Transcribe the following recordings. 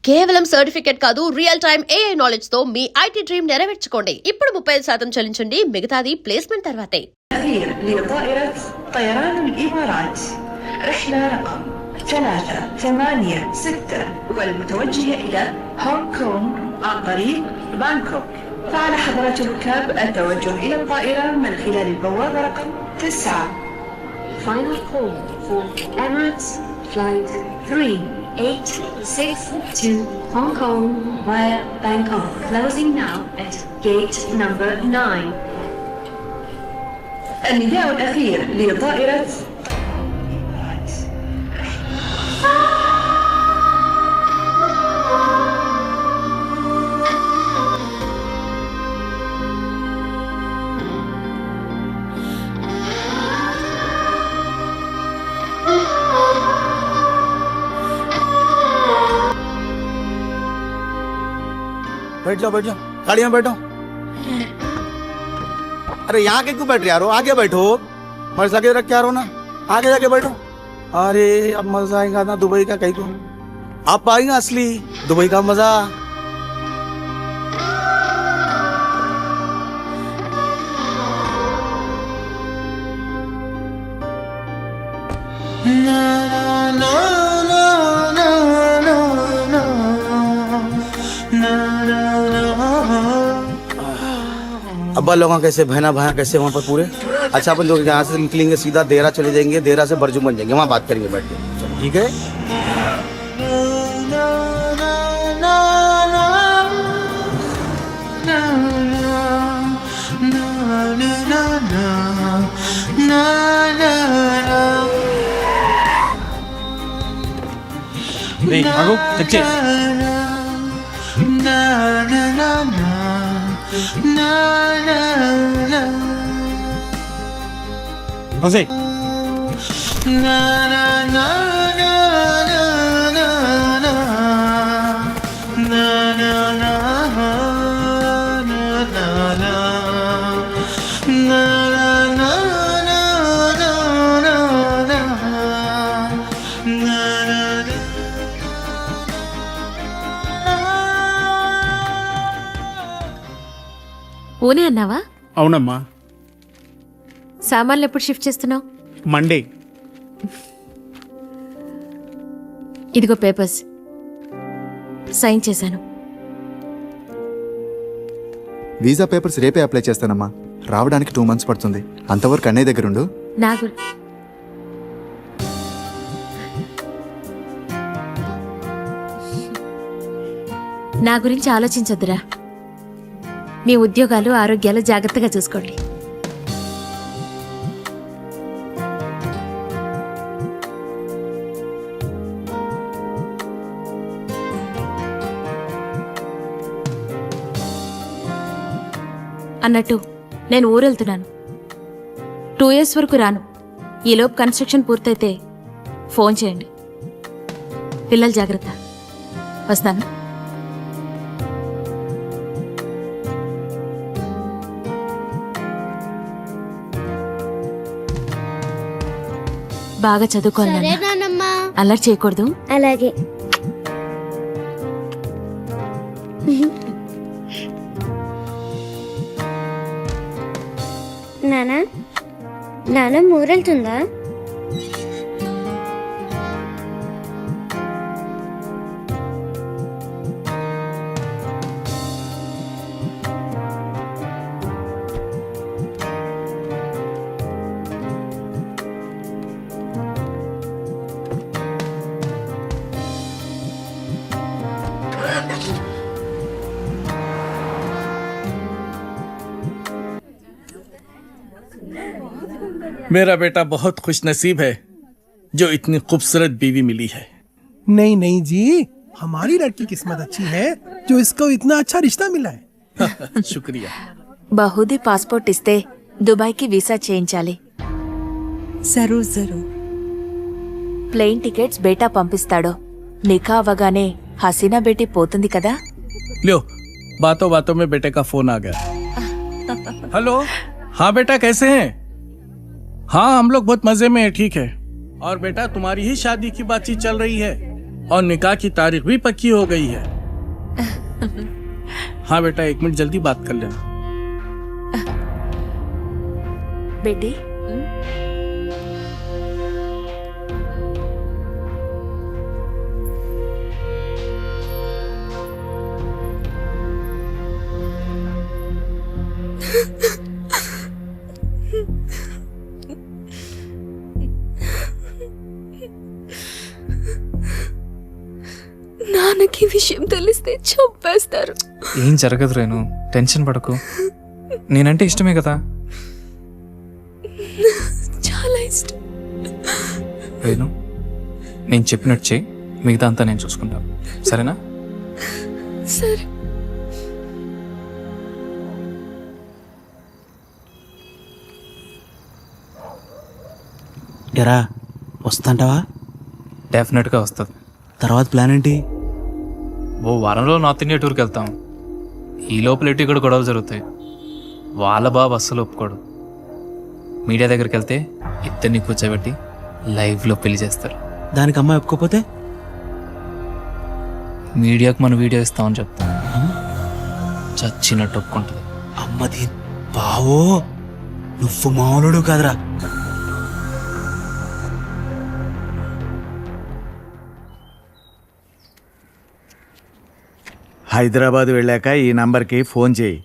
కేవలం సర్టిఫికెట్ కాదు, real time AI knowledge తో మీ IT డ్రీమ్ నెరవేర్చుకోండి. ఇప్పుడు 35% చెల్లించండి, మిగతాది ప్లేస్మెంట్ తర్వాతే. لطائرة طيران الإمارات رحلة رقم 386 والمتوجهة إلى هونغ كونغ عن طريق بانكوك. فعلى حضرات الركاب التوجه إلى الطائرة من خلال البوابة رقم 9. Final call for Emirates Flight 3862 to Hong Kong via Bangkok. Closing now at gate number 9. النداء الأخير لطائرة बैठ जाओ गाड़ी में बैठो। अरे यहाँ के क्यों बैठ रहे यारो, आगे बैठो। मर्ज आगे रख के आ रहो ना, आगे जाके बैठो। अरे अब मजा आएगा ना दुबई का, कहीं को अब आएगा असली दुबई का मजा। अब्बा लोगों कैसे बहना भाया कैसे वहाँ पर पूरे। अच्छा अपन लोग यहाँ से निकलेंगे सीधा देहरा चले जाएंगे, देहरा से बरजू बन जाएंगे, वहाँ बात करेंगे बैठ के, ठीक है। आगो चच्चे Jose. పూణే అన్నావా? అవునమ్మా. సామాన్లు ఎప్పుడు షిఫ్ట్ చేస్తున్నావు? మండే. ఇదిగో పేపర్స్, సైన్ చేశాను. వీసా పేపర్స్ రేపే అప్లై చేస్తానమ్మా, రావడానికి 2 months పడుతుంది. అంతవరకు అన్నయ్య దగ్గరుండు. నా గురించి ఆలోచించొద్దురా. మీ ఉద్యోగాలు ఆరోగ్యాలు జాగ్రత్తగా చూసుకోండి. అన్నట్టు నేను ఊరెళ్తున్నాను. 2 years వరకు రాను. ఈలోపు కన్స్ట్రక్షన్ పూర్తయితే ఫోన్ చేయండి. పిల్లలు జాగ్రత్త. వస్తాను. బాగా చదువుకోవాలి. అల్లరి చేయకూడదు. అలాగే. నానా నాన్న ఊరెళ్తుందా? मेरा बेटा बहुत खुशनसीब है जो इतनी खूबसूरत बीवी मिली है। नहीं नहीं जी, हमारी लड़की किस्मत अच्छी है जो इसको इतना अच्छा रिश्ता मिला है। शुक्रिया। బహుదీ పాస్పోర్ట్ ఇస్తే దుబాయ్కి వీసా చేయించాలి. జరూర్ జరూర్. ప్లేన్ టికెట్స్ బేటా పంపిస్తాడో. నికా అవగానే హసీనా బేటీ పోతుంది కదా. लो बातों बातों में बेटे का फोन आ गया। हेलो, हाँ बेटा कैसे हैं? हाँ हम लोग बहुत मजे में हैं, ठीक है। और बेटा तुम्हारी ही शादी की बातचीत चल रही है। और निकाह की तारीख भी पक्की हो गई है। हाँ बेटा, 1 मिनट जल्दी बात कर लेना। बेटी నాన్నకి విషయం తెలిస్తే చంపేస్తారు. ఏం జరగదు రేణు, టెన్షన్ పడకు. నేనంటే ఇష్టమే కదా. చాలా ఇష్టం. రేణు, నేను చెప్పినట్టు చేయి, మిగతా అంతా నేను చూసుకుంటాను, సరేనా? సరే. ఎరా వస్తాంటావా? డెఫినెట్గా వస్తుంది. తర్వాత ప్లాన్ ఏంటి? ఓ వారంలో నార్త్ ఇండియా టూర్కి వెళ్తాం. ఈ లోపల ఎటు ఇక్కడ గొడవలు జరుగుతాయి. వాళ్ళ బాబు అస్సలు ఒప్పుకోడు. మీడియా దగ్గరికి వెళ్తే ఇద్దరిని కూర్చోబెట్టి లైవ్లో పెళ్లి చేస్తారు. దానికి అమ్మాయి ఒప్పుకోపోతే మీడియాకు మన వీడియో ఇస్తామని చెప్తాం. చచ్చినట్టు ఒప్పుకుంటుంది. అమ్మది బావో, నువ్వు మామూలుడు కాదురా. హైదరాబాద్ వెళ్ళాక ఈ నంబర్కి ఫోన్ చేయి.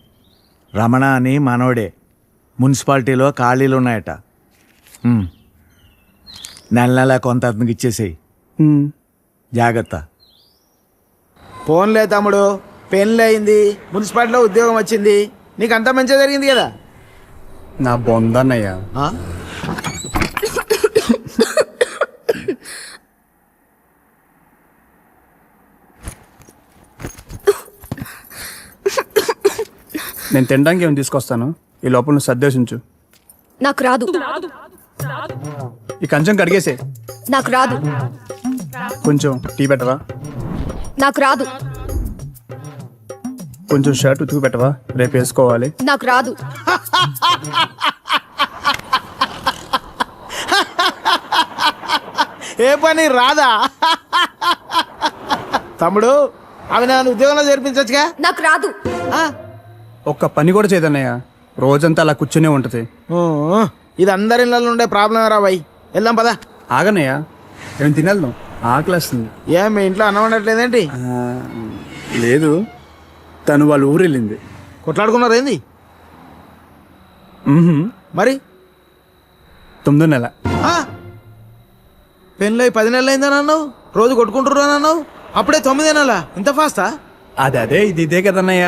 రమణ అని మనోడే, మున్సిపాలిటీలో ఖాళీలు ఉన్నాయట. నెల నెల కొంత అతనికి ఇచ్చేసేయి. జాగ్రత్త. ఫోన్లే తమ్ముడు, పెళ్ళి అయింది, మున్సిపాలిటీలో ఉద్యోగం వచ్చింది, నీకు అంతా మంచిగా జరిగింది కదా. నా బొందన్నయ్యా. నేను తినడానికి ఏమి తీసుకొస్తాను, ఈ లోపల నువ్వు సర్దేశించు. నాకు రాదు. ఈ కంచం కడిగేసే. నాకు రాదు. కొంచెం టీ పెట్టవా? నాకు రాదు. కొంచెం షర్ట్ ఉతుకు పెట్టవా, రేపు వేసుకోవాలి. నాకు రాదు. ఏ పని రాదా? తమ్ముడు, అవి నన్ను ఉద్యోగంలో చేర్పించచ్చుగా. నాకు రాదు. ఒక్క పని కూడా చేయదన్నయ్య, రోజంతా అలా కూర్చునే ఉంటుంది. ఇది అందరి ఇళ్ళలో ఉండే ప్రాబ్లం రా బాయ్. వెళ్దాం పదా. ఆగన్నయ్య, ఏం తినేద్దాం, ఆకలేస్తుంది. ఏం మీ ఇంట్లో అన్నం వండట్లేదేంటి? లేదు, తను వాళ్ళ ఊరు వెళ్ళింది. కొట్లాడుకున్నారు ఏంది మరి? 9వ నెల. పెళ్ళై 10 నెలలు అయిందని అన్నావు, రోజు కొట్టుకుంటుర్రు అని అన్నావు, అప్పుడే 9 నెలలా? ఇంత ఫాస్టా? అదే ఇది ఇదే కదన్నయ్య.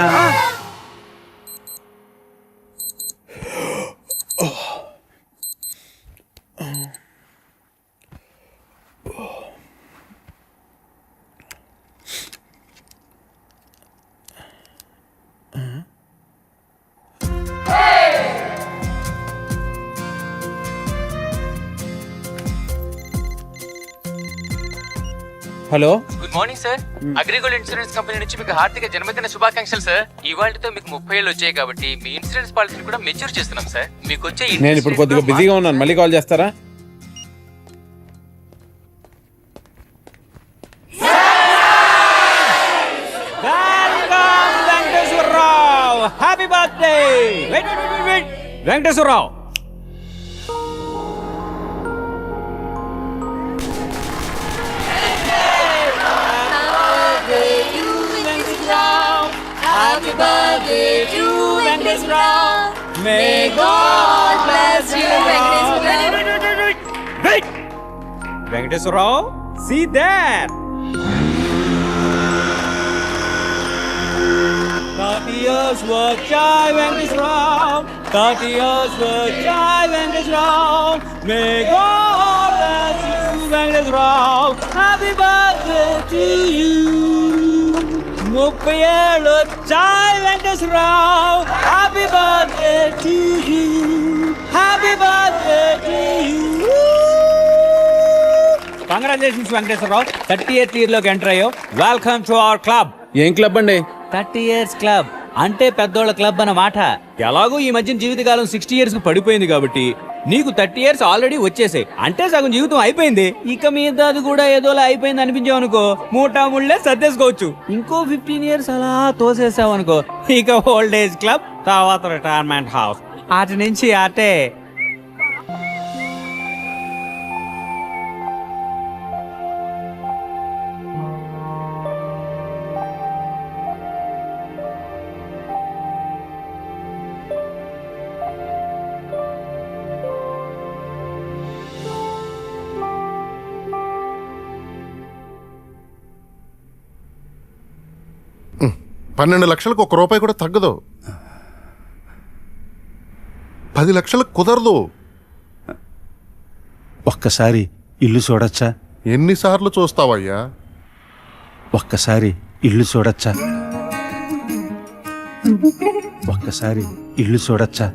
Hello, good morning sir. Agrigold insurance company నుంచి మీకు హార్దిక జన్మదిన శుభాకాంక్షలు సార్. ఇవాళతో మీకు 30 ఏళ్ళు వచ్చాయి కాబట్టి మీ ఇన్సూరెన్స్ పాలసీని కూడా మెచ్యూర్ చేస్తున్నాం సార్. మీకు వచ్చే నేను ఇప్పుడు కొద్దిగా బిజీగా ఉన్నాను, మళ్ళీ కాల్ చేస్తారా? Venkateswararao, happy birthday. Venkateswararao, Happy birthday to Venkateswarao. May God bless you, Venkateswarao. wait. Venkateswarao, see there. 30 years work, Jai Venkateswarao. 30 years work, Jai Venkateswarao. May God bless you, Venkateswarao. Happy birthday to you. 30 ఏళ్ళు చాయ్ Venkateswararao. Happy birthday to you, happy birthday to you. Congratulations Venkateswararao, 38th ఇయర్లోకి enter అయ్యావు. Welcome to our club. ఏం club అండి? 30 years club అంటే పెద్దోళ్ళ club అన్నమాట. ఎలాగో ఈ మధ్యన జీవితకాలం 60 years కు పడిపోయింది కాబట్టి నీకు 30 years ఆల్రెడీ వచ్చేసాయి అంటే సగం జీవితం అయిపోయింది. ఇక మీద అది కూడా ఏదోలా అయిపోయింది అనిపించావు అనుకో, మూటా ముళ్ళే సర్దేసుకోవచ్చు. ఇంకో 15 years అలా తోసేసావు అనుకో, ఇక ఓల్డ్ ఏజ్ క్లబ్, తర్వాత రిటైర్మెంట్ హౌస్, అటు నుంచి అటే. $12 లక్షలకు ₹1 కూడా తగ్గదు. 10 లక్షలకు కుదరదు. ఒక్కసారి ఇల్లు చూడొచ్చా? ఎన్నిసార్లు చూస్తావయ్యా? ఒక్కసారి ఇల్లు చూడొచ్చా? ఒక్కసారి ఇల్లు చూడొచ్చా?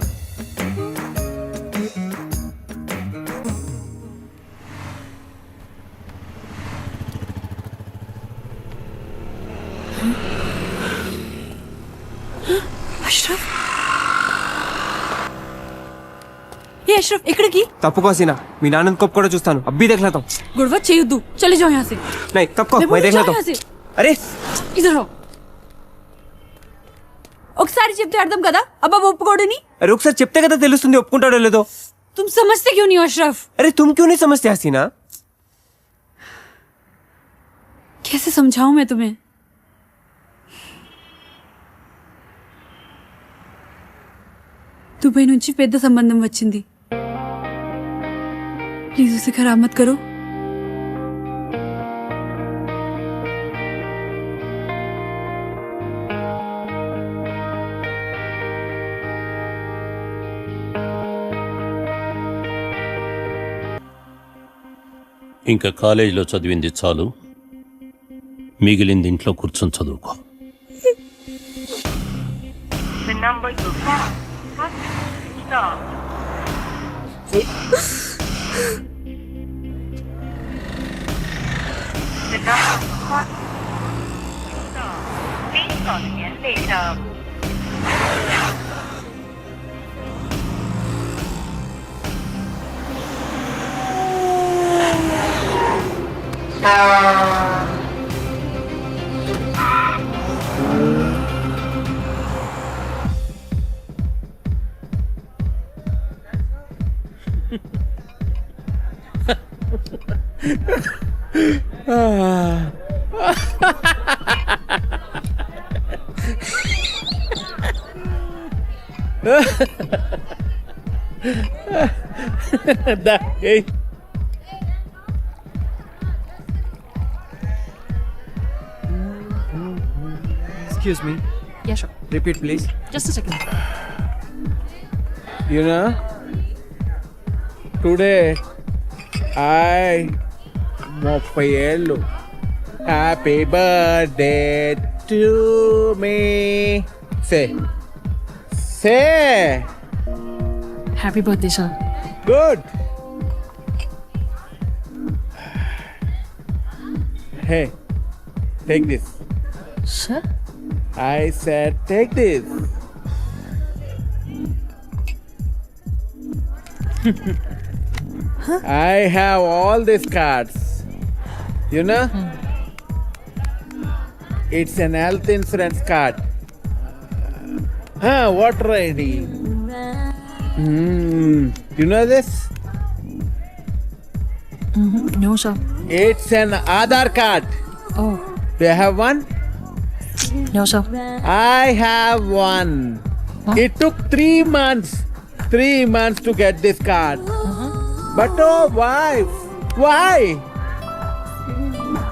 अशरफ इकड़की తప్పుకో సీనా, మీ నాన్నని కప్ కూడా చూస్తాను. అబ్బీ దేఖలాతా गुड़वा చేయొద్దు, चले जाओ यहाँ से. नहीं కప్కో, मैं देखलाता అరే इधर आओ. ఒకసారి చెప్తే అర్థం కదా, అబ్బా ఒప్పుకోడని. అరే ఒకసారి చెప్తే కదా తెలుస్తుంది ఒప్పుకుంటాడో లేదో. तुम समझते क्यों नहीं हो अशरफ? अरे तुम क्यों नहीं समझते हसीना? कैसे समझाऊं मैं तुम्हें? దుబాయ్ నుంచి పెద్ద సంబంధం వచ్చింది. ప్లీజ్ ఉसे ఖరాబ్ మత్ కరో. ఇంకా కాలేజీలో చదివింది చాలు, మిగిలింది ఇంట్లో కూర్చొని చదువుకో. Excuse me. Yeah, sure. Repeat please. Just a second. You know, today I 30 ఏళ్ళు. Happy birthday to me. Say. Happy birthday, sir. Good. Hey, take this. Sir? I said take this. I have all these cards. You know? It's an health insurance card. Water ID. You know this? No, sir. It's an Aadhaar card. Oh. Do you have one? No, sir. I have one. It took 3 months. 3 months to get this card. But oh, why? Why?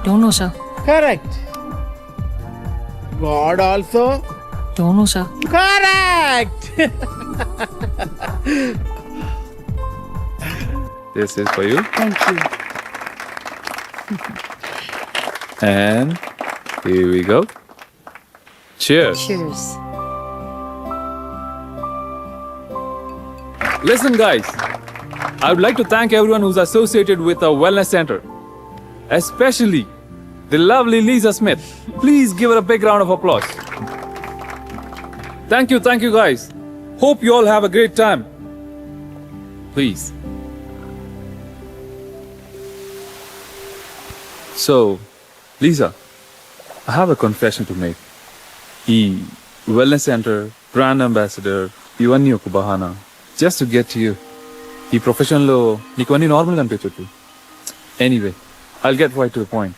Don't know, sir. Correct. God also? Don't know, sir. Correct. This is for you. Thank you. And here we go. Cheers. Cheers. Listen, guys. I would like to thank everyone who's associated with our wellness center, especially the lovely Lisa Smith. Please give her a big round of applause. Thank you, guys. Hope you all have a great time. Please. So, Lisa, I have a confession to make. ఈ wellness centre, brand ambassador ఇవన్నీ ఒక బహానా just to get you. ఈ ప్రొఫెషన్లో నీకు అన్నీ నార్మల్గా అనిపించచ్చు. Anyway I'll get right to the point.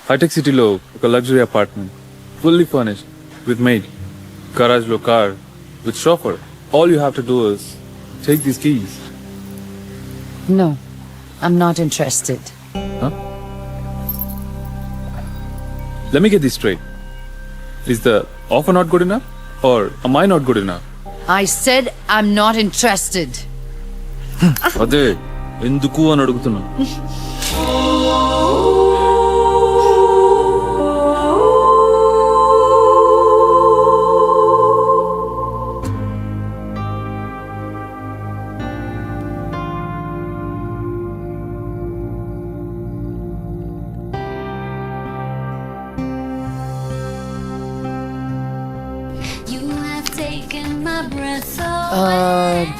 Hitec సిటీలో ఒక luxury apartment, fully furnished with maid, గరాజ్లో car with chauffeur. All you have to do is take these keys. No, I'm not interested. Let me get this straight. Is the offer not good enough? Or am I not good enough? I said I'm not interested. అదే ఎందుకు అని అడుగుతున్నా.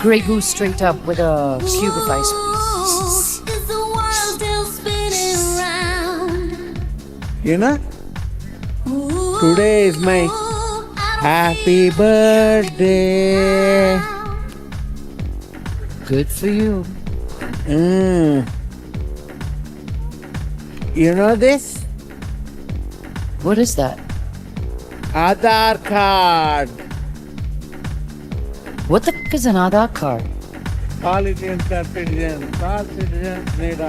Grey Goose straight up with a cube of ice, please. You know, today is my happy birthday. Good for you. You know this? What is that? Aadhaar card. What the f*** is an Aadhaar card? All Indians are citizens. All citizens need